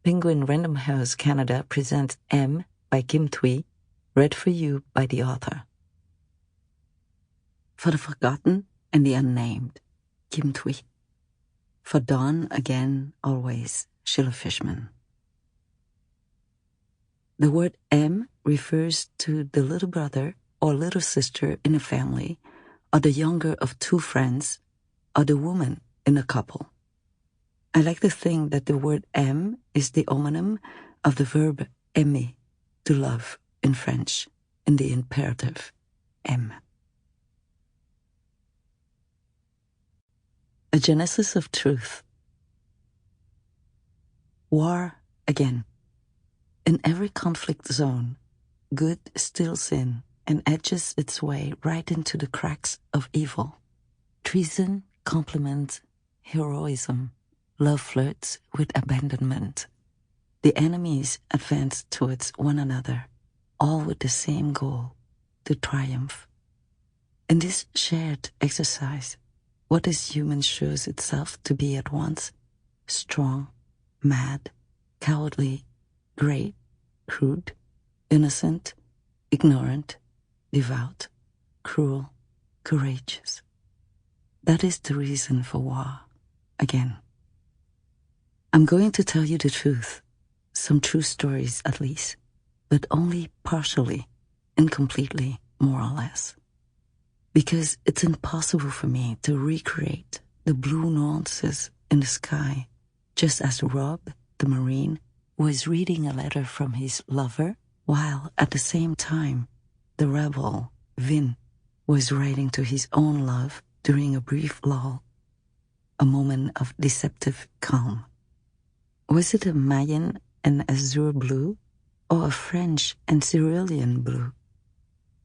Penguin Random House Canada presents M by Kim Thúy, read for you by the author. For the forgotten and the unnamed, Kim Thúy. For dawn again, always, Schiller Fishman. The word M refers to the little brother or little sister in a family, or the younger of two friends, or the woman in a couple. I like to think that the word M is the homonym of the verb aimer, to love in French, in the imperative, M. A genesis of truth. War again. In every conflict zone, good steals in and edges its way right into the cracks of evil. Treason complements heroism. Love flirts with abandonment. The enemies advance towards one another, all with the same goal, to triumph. In this shared exercise, what is human shows itself to be at once strong, mad, cowardly, great, crude, innocent, ignorant, devout, cruel, courageous. That is the reason for war, again. I'm going to tell you the truth, some true stories at least, but only partially, incompletely, more or less. Because it's impossible for me to recreate the blue nuances in the sky, just as Rob, the Marine, was reading a letter from his lover, while at the same time, the rebel, Vin, was writing to his own love during a brief lull, a moment of deceptive calm. Was it a Mayan and azure blue, or a French and cerulean blue?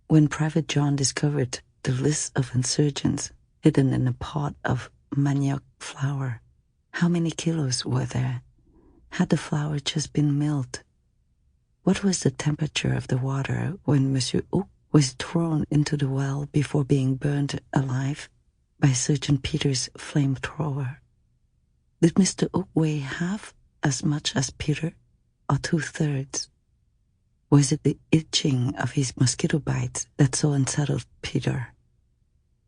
When Private John discovered the list of insurgents hidden in a pot of manioc flour, how many kilos were there? Had the flour just been milled? What was the temperature of the water when Monsieur Hook was thrown into the well before being burned alive by Sergeant Peter's flamethrower? Did Mr. Hook weigh half as much as Peter, or 2/3? Was it the itching of his mosquito bites that so unsettled Peter?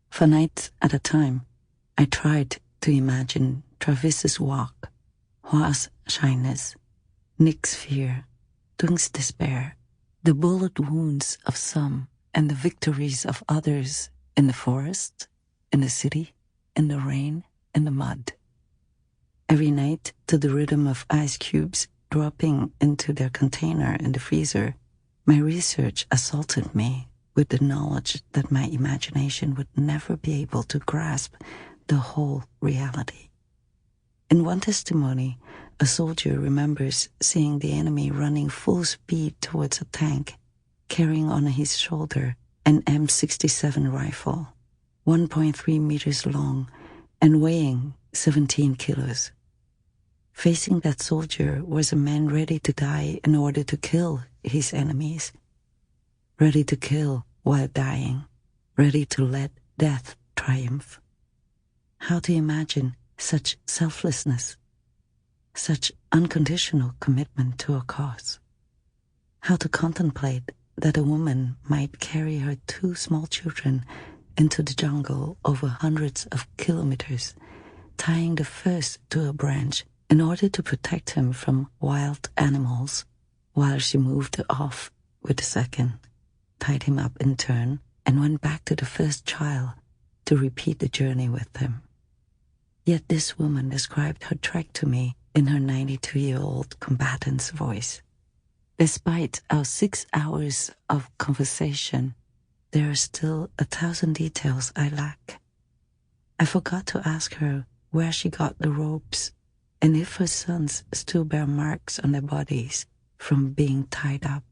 For nights at a time, I tried to imagine Travis's walk, Hua's shyness, Nick's fear, Dung's despair, the bullet wounds of some and the victories of others in the forest, in the city, in the rain, in the mud. Every night, to the rhythm of ice cubes dropping into their container in the freezer, my research assaulted me with the knowledge that my imagination would never be able to grasp the whole reality. In one testimony, a soldier remembers seeing the enemy running full speed towards a tank, carrying on his shoulder an M67 rifle, 1.3 meters long and weighing 17 kilos. Facing that soldier was a man ready to die in order to kill his enemies, ready to kill while dying, ready to let death triumph. How to imagine such selflessness, such unconditional commitment to a cause? How to contemplate that a woman might carry her 2 small children into the jungle over hundreds of kilometers, tying the first to a branch in order to protect him from wild animals, while she moved off with the second, tied him up in turn, and went back to the first child to repeat the journey with him. Yet this woman described her trek to me in her 92-year-old combatant's voice. Despite our 6 hours of conversation, there are still 1,000 details I lack. I forgot to ask her where she got the ropes and if her sons still bear marks on their bodies from being tied up.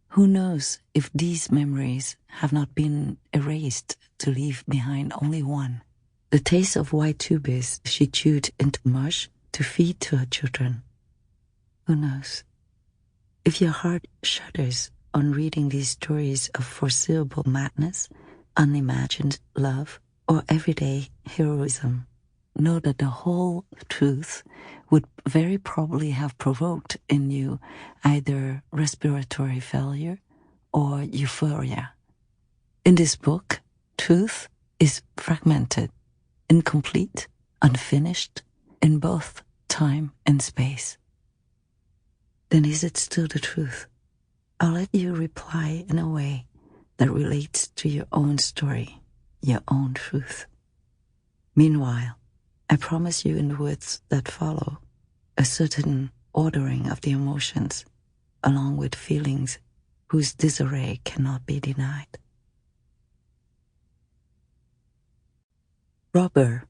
Who knows if these memories have not been erased to leave behind only one, the taste of white tubis she chewed into mush to feed to her children. Who knows? If your heart shudders on reading these stories of foreseeable madness, unimagined love, or everyday heroism, know that the whole truth would very probably have provoked in you either respiratory failure or euphoria. In this book, truth is fragmented, incomplete, unfinished, in both time and space. Then is it still the truth? I'll let you reply in a way that relates to your own story, your own truth. Meanwhile, I promise you in the words that follow a certain ordering of the emotions, along with feelings whose disarray cannot be denied. Robber.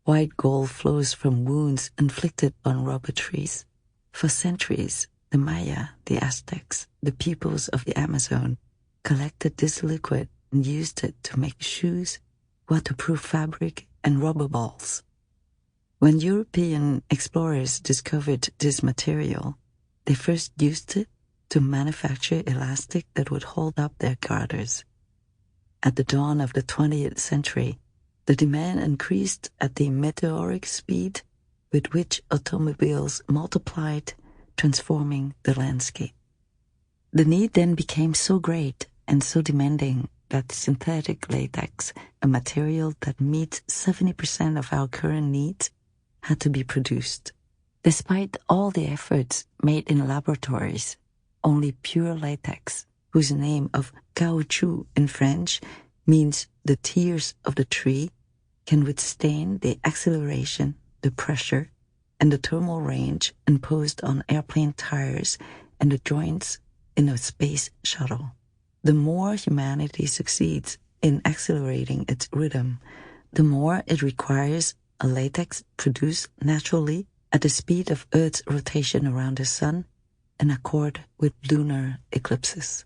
White gold flows from wounds inflicted on rubber trees. For centuries, the Maya, the Aztecs, the peoples of the Amazon collected this liquid and used it to make shoes, waterproof fabric, and rubber balls. When European explorers discovered this material, they first used it to manufacture elastic that would hold up their garters. At the dawn of the 20th century, the demand increased at the meteoric speed with which automobiles multiplied, transforming the landscape. The need then became so great and so demanding that synthetic latex, a material that meets 70% of our current needs, had to be produced. Despite all the efforts made in laboratories, only pure latex, whose name of caoutchouc in French means the tears of the tree, can withstand the acceleration, the pressure, and the thermal range imposed on airplane tires and the joints in a space shuttle. The more humanity succeeds in accelerating its rhythm, the more it requires a latex produced naturally at the speed of Earth's rotation around the sun in accord with lunar eclipses.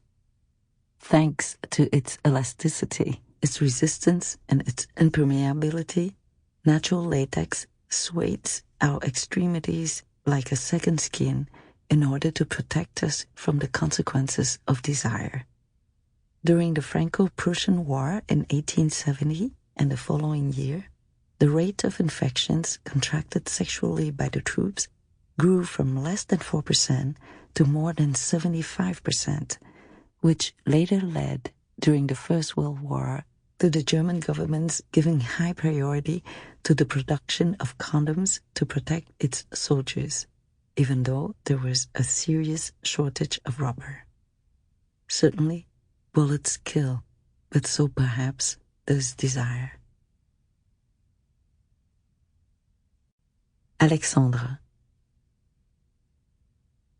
Thanks to its elasticity, its resistance, and its impermeability, natural latex sways our extremities like a second skin in order to protect us from the consequences of desire. During the Franco-Prussian War in 1870 and the following year, the rate of infections contracted sexually by the troops grew from less than 4% to more than 75%, which later led, during the First World War, to the German government's giving high priority to the production of condoms to protect its soldiers, even though there was a serious shortage of rubber. Certainly, bullets kill, but so perhaps does desire. Alexandre.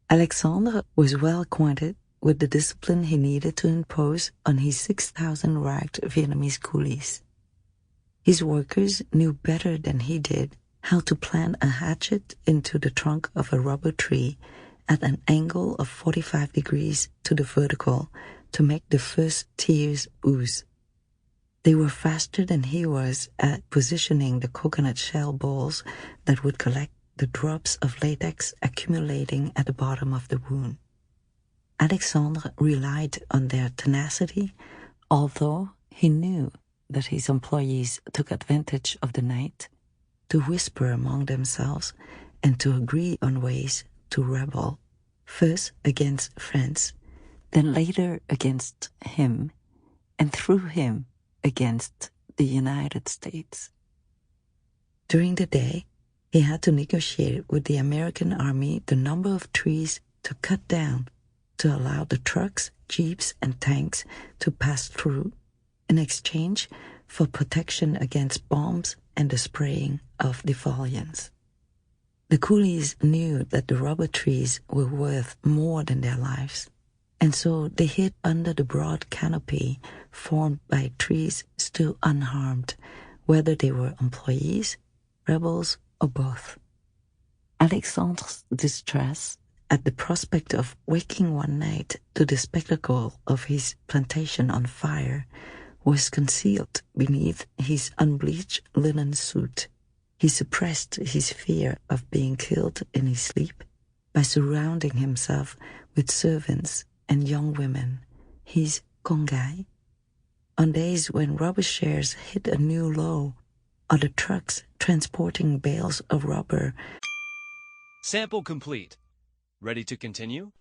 Alexandre was well acquainted with the discipline he needed to impose on his 6,000 ragged Vietnamese coolies. His workers knew better than he did how to plant a hatchet into the trunk of a rubber tree at an angle of 45 degrees to the vertical to make the first tears ooze. They were faster than he was at positioning the coconut shell balls that would collect the drops of latex accumulating at the bottom of the wound. Alexandre relied on their tenacity, although he knew that his employees took advantage of the night to whisper among themselves and to agree on ways to rebel, first against France, then later against him, and through him against the United States. During the day, he had to negotiate with the American army the number of trees to cut down to allow the trucks, jeeps, and tanks to pass through in exchange for protection against bombs and the spraying of defoliants. The coolies knew that the rubber trees were worth more than their lives, and so they hid under the broad canopy formed by trees still unharmed, whether they were employees, rebels, or both. Alexandre's distress at the prospect of waking one night to the spectacle of his plantation on fire was concealed beneath his unbleached linen suit. He suppressed his fear of being killed in his sleep by surrounding himself with servants and young women, his congai. On days when rubber shares hit a new low, are the trucks transporting bales of rubber. Sample complete. Ready to continue?